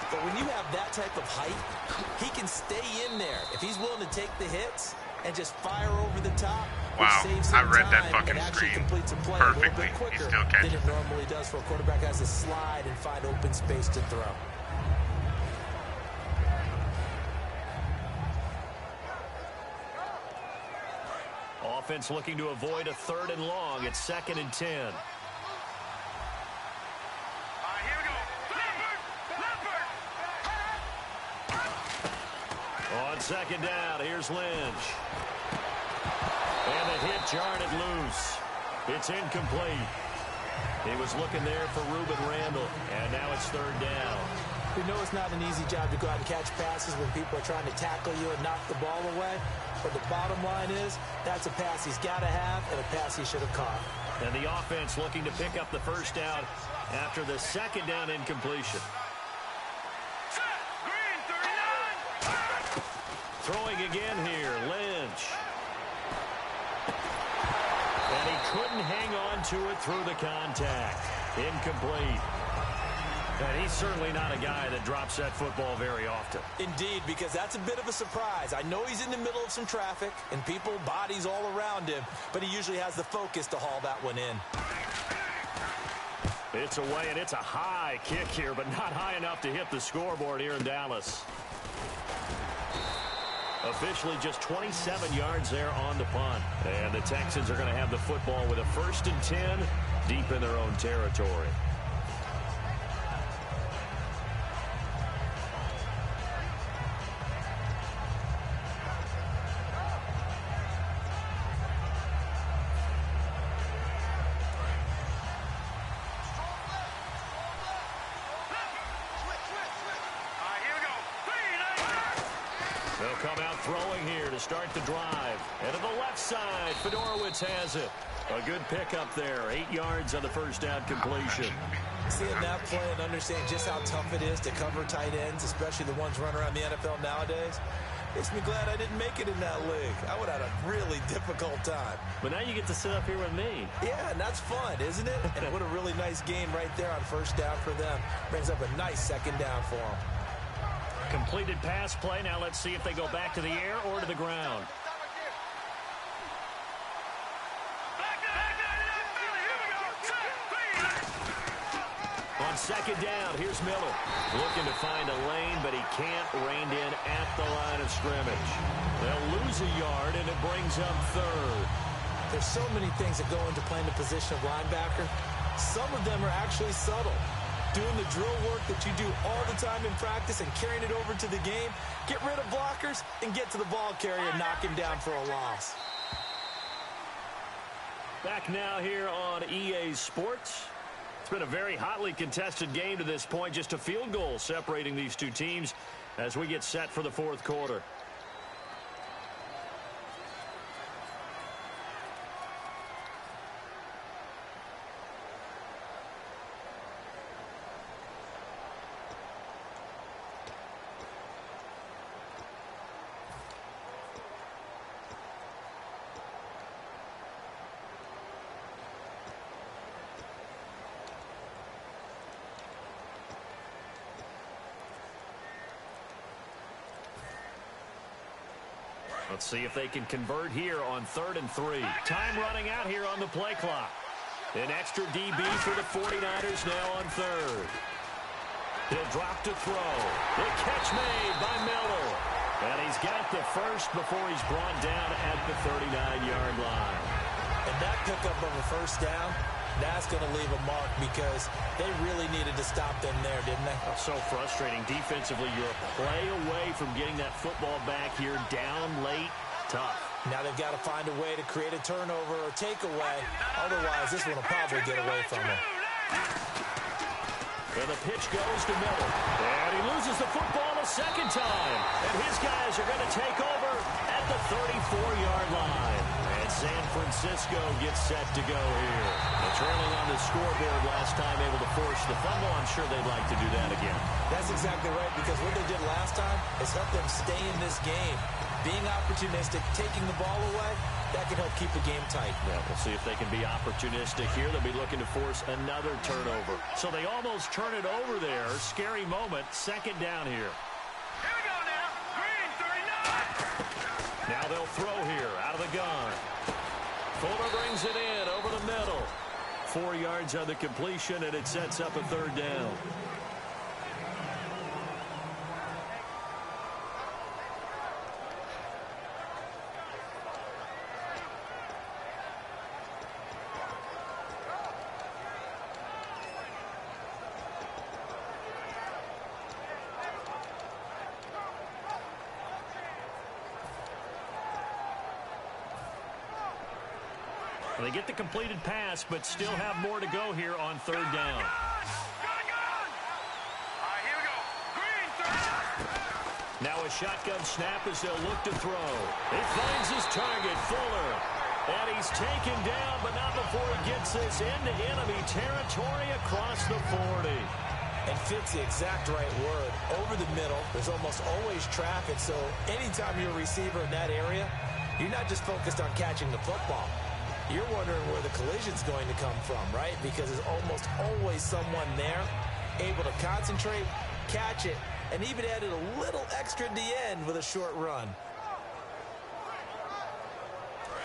S5: But when you have that type of height, he can stay in there. If he's willing to take the hits and just fire over the top,
S1: wow, I read that fucking
S5: screen
S1: perfectly. He still catches
S5: than it normally does for a quarterback that has to slide and find open space to throw.
S4: Offense looking to avoid a 3rd and long. It's 2nd and 10.
S6: Here we go.
S4: On 2nd down, here's Lynch. And the hit jarred it loose. It's incomplete. He was looking there for Ruben Randall, and now it's third down.
S5: We know it's not an easy job to go out and catch passes when people are trying to tackle you and knock the ball away. But the bottom line is, that's a pass he's got to have and a pass he should have caught.
S4: And the offense looking to pick up the first down after the second down incompletion.
S6: Green, 39.
S4: Throwing again here, Lynch. And he couldn't hang on to it through the contact. Incomplete. And he's certainly not a guy that drops that football very often.
S5: Indeed, because that's a bit of a surprise. I know he's in the middle of some traffic and people, bodies all around him, but he usually has the focus to haul that one in.
S4: It's away, and it's a high kick here, but not high enough to hit the scoreboard here in Dallas. Officially just 27 yards there on the punt. And the Texans are going to have the football with a 1st and 10 deep in their own territory. Start the drive. And to the left side, Fedorowicz has it. A good pickup there. 8 yards on the first down completion.
S5: Seeing that play and understanding just how tough it is to cover tight ends, especially the ones running around the NFL nowadays, makes me glad I didn't make it in that league. I would have had a really difficult time.
S4: But now you get to sit up here with me.
S5: Yeah, and that's fun, isn't it? And what a really nice game right there on first down for them. Brings up a nice second down for them.
S4: Completed pass play. Now let's see if they go back to the air or to the ground. On second down, here's Miller. Looking to find a lane, but he can't rein in at the line of scrimmage. They'll lose a yard, and it brings up third.
S5: There's so many things that go into playing the position of linebacker. Some of them are actually subtle. Doing the drill work that you do all the time in practice and carrying it over to the game. Get rid of blockers and get to the ball carrier and knock him down for a loss.
S4: Back now here on EA Sports. It's been a very hotly contested game to this point. Just a field goal separating these two teams as we get set for the fourth quarter. Let's see if they can convert here on 3rd and 3. Time running out here on the play clock. An extra DB for the 49ers now on 3rd. He'll drop to throw. The catch made by Miller. And he's got the first before he's brought down at the 39-yard line.
S5: And that pickup of a first down, that's going to leave a mark because they really needed to stop them there, didn't they?
S4: Oh, so frustrating. Defensively, you're a play away from getting that football back here. Down late, tough.
S5: Now they've got to find a way to create a turnover or takeaway. Otherwise, this one will probably get away from them.
S4: And the pitch goes to Miller. And he loses the football a second time. And his guys are going to take over at the 34-yard line. And San Francisco gets set to go here. They're trailing on the scoreboard last time, able to force the fumble. I'm sure they'd like to do that again.
S5: That's exactly right, because what they did last time is help them stay in this game. Being opportunistic, taking the ball away, that can help keep the game tight.
S4: Yeah, we'll see if they can be opportunistic here. They'll be looking to force another turnover. So they almost turn it over there. Scary moment. Second down here.
S6: Here we go now. Green, 39.
S4: Now they'll throw here out of the gun. Fuller brings it in over the middle. 4 yards on the completion, and it sets up a third down. They get the completed pass, but still have more to go here on third down. Now a shotgun snap as they'll look to throw. He finds his target, Fuller. And he's taken down, but not before he gets this into enemy territory across the 40.
S5: And fits the exact right word. Over the middle, there's almost always traffic, so anytime you're a receiver in that area, you're not just focused on catching the football. You're wondering where the collision's going to come from, right? Because there's almost always someone there able to concentrate, catch it, and even added a little extra at the end with a short run.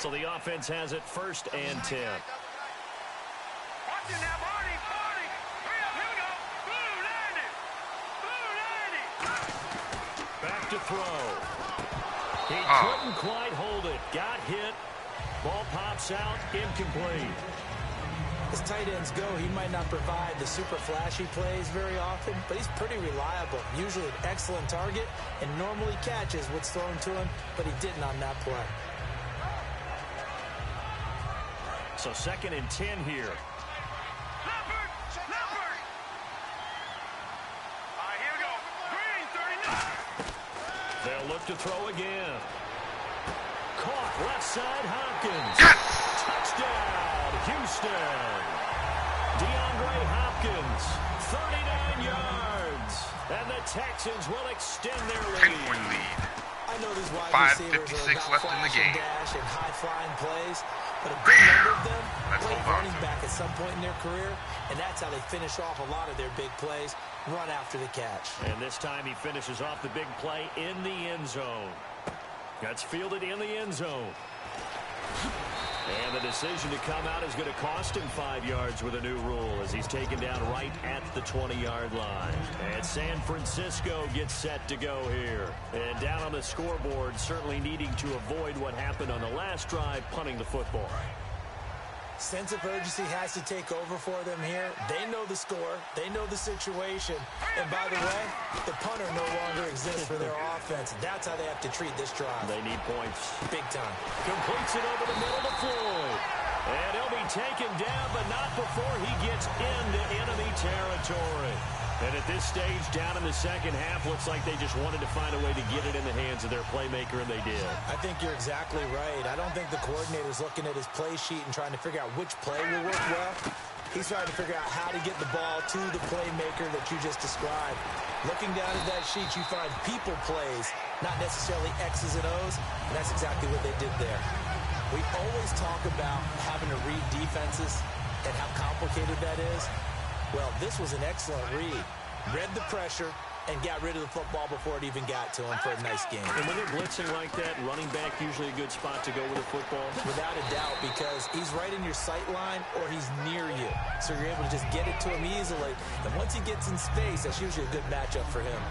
S4: So the offense has it 1st and 10.
S6: Watch it now, Barney. Hurry up, here we go. Blue 90.
S4: Back to throw. He couldn't quite hold it. Got hit. Ball pops out, incomplete.
S5: As tight ends go, he might not provide the super flashy plays very often, but he's pretty reliable. Usually an excellent target and normally catches what's thrown to him, but he didn't on that play.
S4: So 2nd and 10 here.
S6: Leopard. All right, here we go. Green 39.
S4: They'll look to throw again. Caught left side, Hopkins.
S1: Yes!
S4: Touchdown, Houston. DeAndre Hopkins, 39 yards. And the Texans will extend their lead.
S1: 10-point lead.
S5: I know these wide receivers are
S1: 5:56
S5: about
S1: left in the
S5: flash and
S1: game.
S5: dash and high-flying plays, but a good number of them
S1: Let's
S5: played
S1: hold on
S5: running
S1: to
S5: back at some point in their career, and that's how they finish off a lot of their big plays, run after the catch.
S4: And this time he finishes off the big play in the end zone. That's fielded in the end zone. And the decision to come out is going to cost him 5 yards with a new rule as he's taken down right at the 20-yard line. And San Francisco gets set to go here. And down on the scoreboard, certainly needing to avoid what happened on the last drive, punting the football.
S5: Sense of urgency has to take over for them here. They know the score. They know the situation. And by the way, the punter no longer exists for their offense. That's how they have to treat this drive.
S4: They need points.
S5: Big time.
S4: Completes it over the middle to Floyd. And he'll be taken down, but not before he gets into enemy territory. And at this stage, down in the second half, looks like they just wanted to find a way to get it in the hands of their playmaker, and they did.
S5: I think you're exactly right. I don't think the coordinator's looking at his play sheet and trying to figure out which play will work well. He's trying to figure out how to get the ball to the playmaker that you just described. Looking down at that sheet, you find people plays, not necessarily X's and O's, and that's exactly what they did there. We always talk about having to read defenses and how complicated that is. Well, this was an excellent read. Read the pressure and got rid of the football before it even got to him for a nice game.
S4: And when they're blitzing like that, running back usually a good spot to go with the football.
S5: Without a doubt, because he's right in your sight line or he's near you. So you're able to just get it to him easily. And once he gets in space, that's usually a good matchup for him.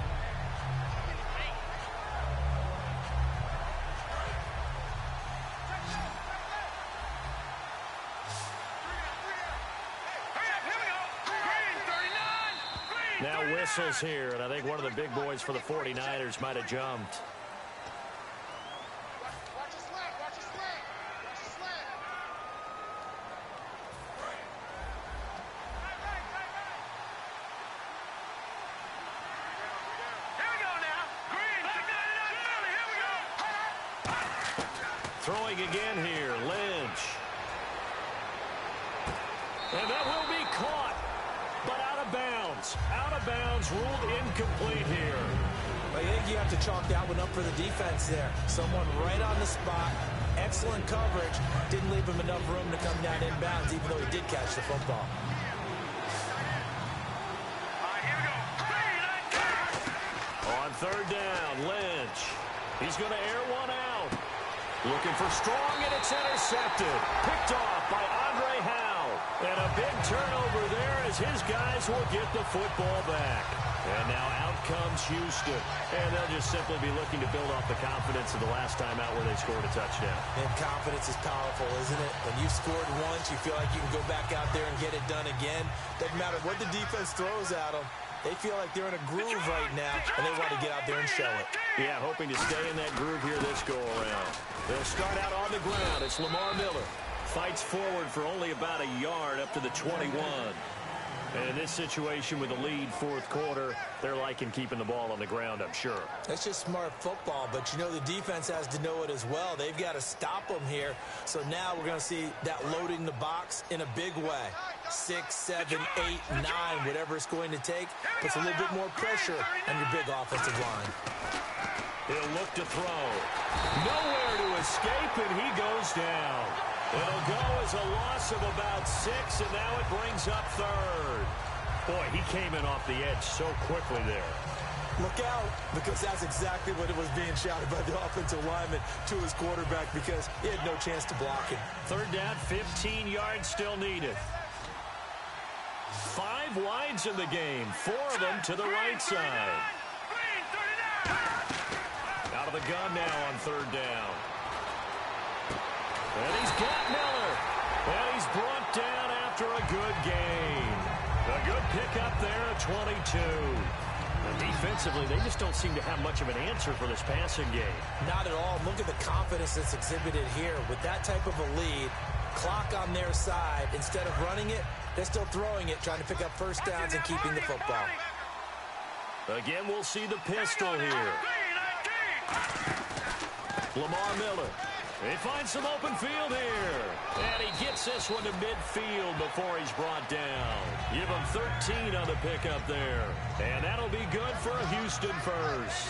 S4: Now whistles here, and I think one of the big boys for the 49ers might have jumped. Throwing again here, Lynch. And that will be caught, but out of bounds. Out of bounds, ruled incomplete here.
S5: I think you have to chalk that one up for the defense there. Someone right on the spot. Excellent coverage. Didn't leave him enough room to come down inbounds, even though he did catch the football.
S4: On third down, Lynch. He's going to air one out. Looking for strong, and it's intercepted. Picked off by Andre Howe. And a big turnover there as his guys will get the football back. And now out comes Houston. And they'll just simply be looking to build off the confidence of the last time out where they scored a touchdown.
S5: And confidence is powerful, isn't it? When you scored once, you feel like you can go back out there and get it done again. Doesn't matter what the defense throws at them. They feel like they're in a groove right now, and they want to get out there and show it.
S4: Yeah, hoping to stay in that groove here this go-around. They'll start out on the ground. It's Lamar Miller. Fights forward for only about a yard up to the 21. And in this situation with a lead fourth quarter, they're liking keeping the ball on the ground, I'm sure.
S5: That's just smart football, but you know the defense has to know it as well. They've got to stop them here. So now we're going to see that loading the box in a big way. 6, 7, 8, 9, whatever it's going to take, puts a little bit more pressure on your big offensive line.
S4: He'll look to throw. Nowhere to escape, and he goes down. It'll go as a loss of about 6, and now it brings up third. Boy, he came in off the edge so quickly there.
S5: Look out, because that's exactly what it was being shouted by the offensive lineman to his quarterback, because he had no chance to block him.
S4: Third down, 15 yards still needed. 5 wides in the game, 4 of them to the right side. Out of the gun now on third down. And he's got Miller. And he's brought down after a good gain. A good pickup there at 22. And defensively, they just don't seem to have much of an answer for this passing game.
S5: Not at all. Look at the confidence that's exhibited here. With that type of a lead, clock on their side, instead of running it, they're still throwing it, trying to pick up first downs and keeping the football.
S4: Again, we'll see the pistol here. Lamar Miller. He finds some open field here. And he gets this one to midfield before he's brought down. Give him 13 on the pickup there. And that'll be good for a Houston first.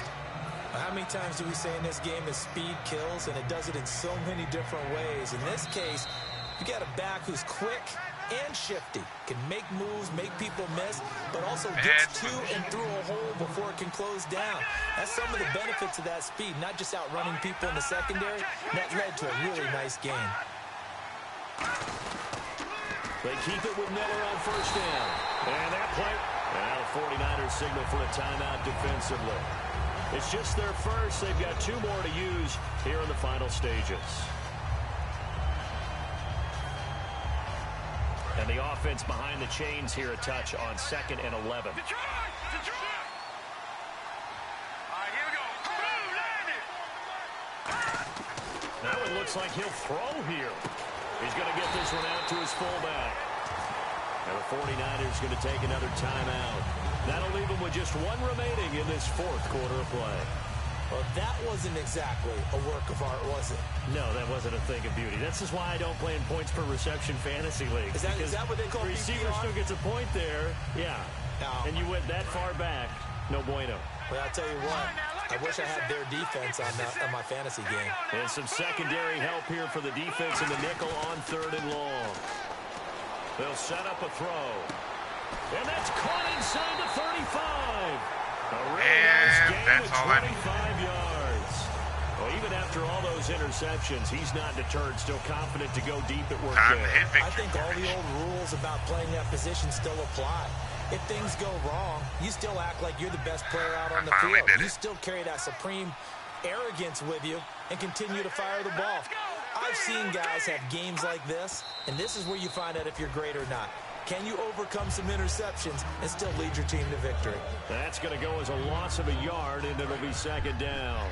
S5: How many times do we say in this game that speed kills, and it does it in so many different ways? In this case, you got a back who's quick and shifty, can make moves, make people miss, but also gets to and through a hole before it can close down. That's some of the benefits of that speed, not just outrunning people in the secondary. That led to a really nice game.
S4: They keep it with Miller on first down. And that play, now the 49ers signal for a timeout defensively. It's just their first. They've got 2 more to use here in the final stages. And the offense behind the chains here a touch on 2nd and 11. Now it looks like he'll throw here. He's going to get this one out to his fullback. And the 49ers going to take another timeout. That'll leave him with just 1 remaining in this fourth quarter of play.
S5: Well, that wasn't exactly a work of art, was it?
S4: No, that wasn't a thing of beauty. This is why I don't play in points per reception fantasy league.
S5: Is that what they call
S4: receiver
S5: PPR?
S4: still gets a point there. Yeah.
S5: No.
S4: And you went that far back. No bueno.
S5: Well, I'll tell you what. I wish I had their defense on my fantasy game.
S4: And some secondary help here for the defense in the nickel on 3rd and long. They'll set up a throw. And that's caught inside the 35. A really nice game at 25 yards. Well, even after all those interceptions, he's not deterred, still confident to go deep at work there.
S5: I think all the old rules about playing that position still apply. If things go wrong, you still act like you're the best player out on the field. You still carry that supreme arrogance with you and continue to fire the ball. I've seen guys have games like this, and this is where you find out if you're great or not. Can you overcome some interceptions and still lead your team to victory?
S4: That's going to go as a loss of a yard, and it'll be 2nd down.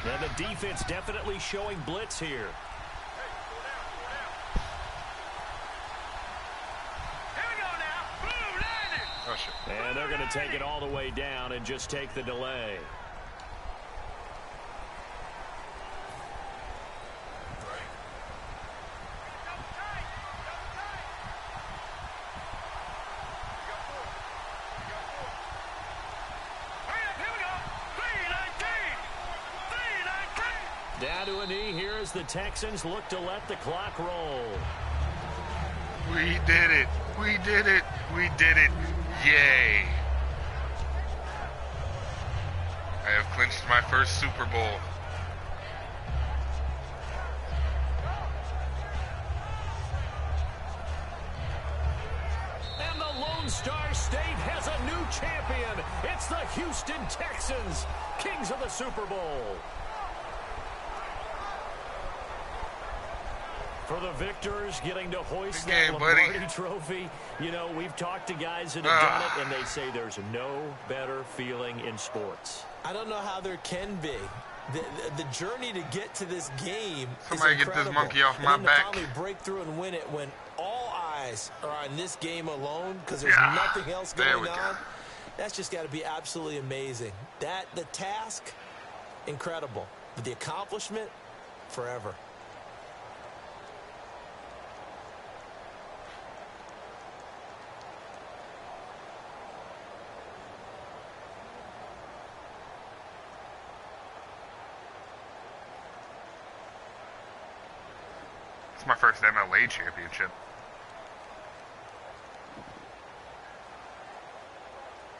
S4: Now the defense definitely showing blitz here. And they're going to take it all the way down and just take the delay. Down to a knee here as the Texans look to let the clock roll.
S1: We did it. We did it. We did it. Yay. I have clinched my first Super Bowl.
S4: And the Lone Star State has a new champion. It's the Houston Texans, kings of the Super Bowl. For the victors, getting to hoist that Lombardi trophy. You know, we've talked to guys that have done it, and they say there's no better feeling in sports.
S5: I don't know how there can be. The journey to get to this game
S1: Somebody
S5: is
S1: get
S5: incredible.
S1: this monkey off my
S5: and then
S1: back.
S5: to finally break through and win it when all eyes are on this game alone because there's nothing else going on. That's just got to be absolutely amazing. The task, incredible. But the accomplishment, forever.
S1: It's my first MLA championship.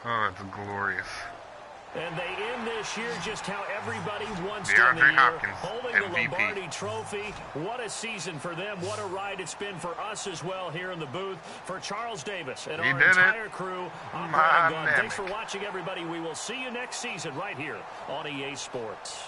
S1: Oh, that's glorious.
S4: And they end this year just how everybody wants to
S1: DeAndre
S4: in the year,
S1: Hopkins,
S4: holding
S1: MVP.
S4: the Lombardi Trophy. What a season for them. What a ride it's been for us as well here in the booth. For Charles Davis and our entire crew, I'm Brandon Gunn. Thanks for watching, everybody. We will see you next season right here on EA Sports.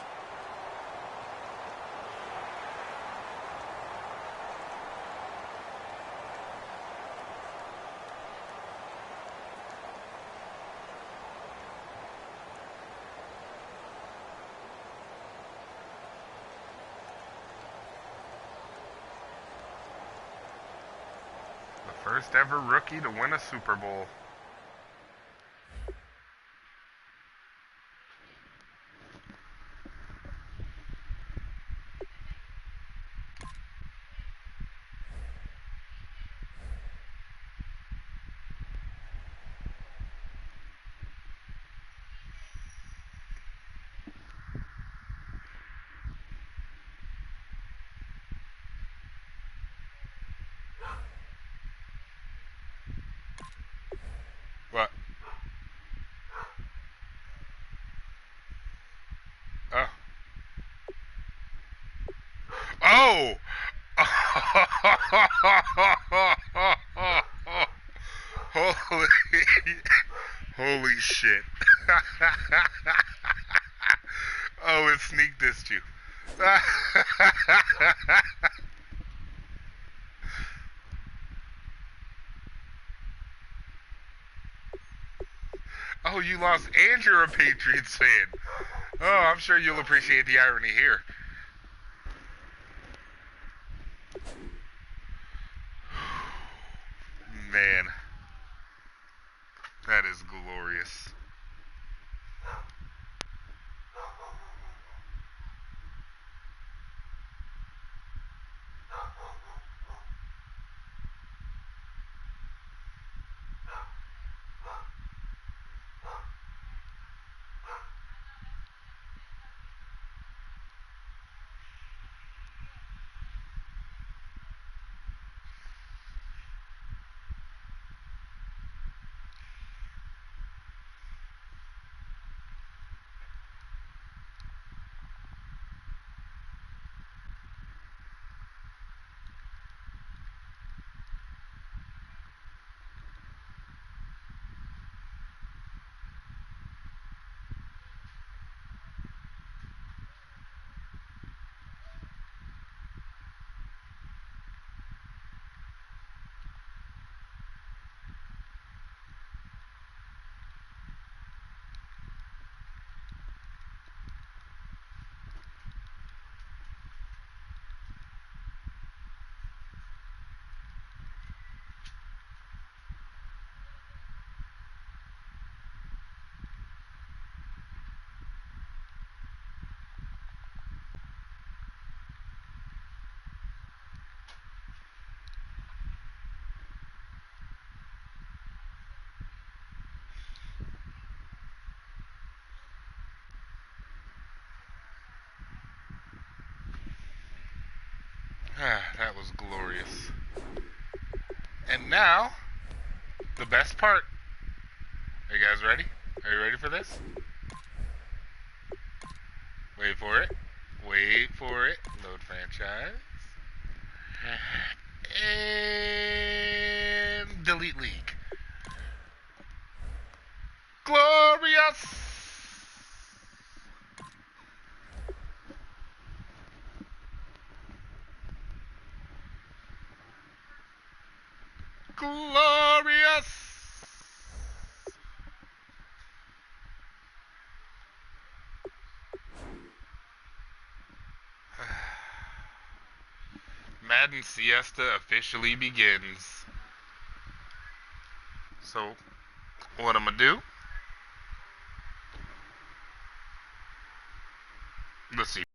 S1: First ever rookie to win a Super Bowl. What? Oh. Oh! Holy, holy shit. Oh, it sneak dissed you. Oh, you lost and you're a Patriots fan. Oh, I'm sure you'll appreciate the irony here. Man, that is glorious. Ah, that was glorious. And now, the best part. Are you guys ready? Are you ready for this? Wait for it. Wait for it. Load franchise. And delete league. Glorious! Glorious! Madden siesta officially begins. So, what I'm gonna do? Let's see.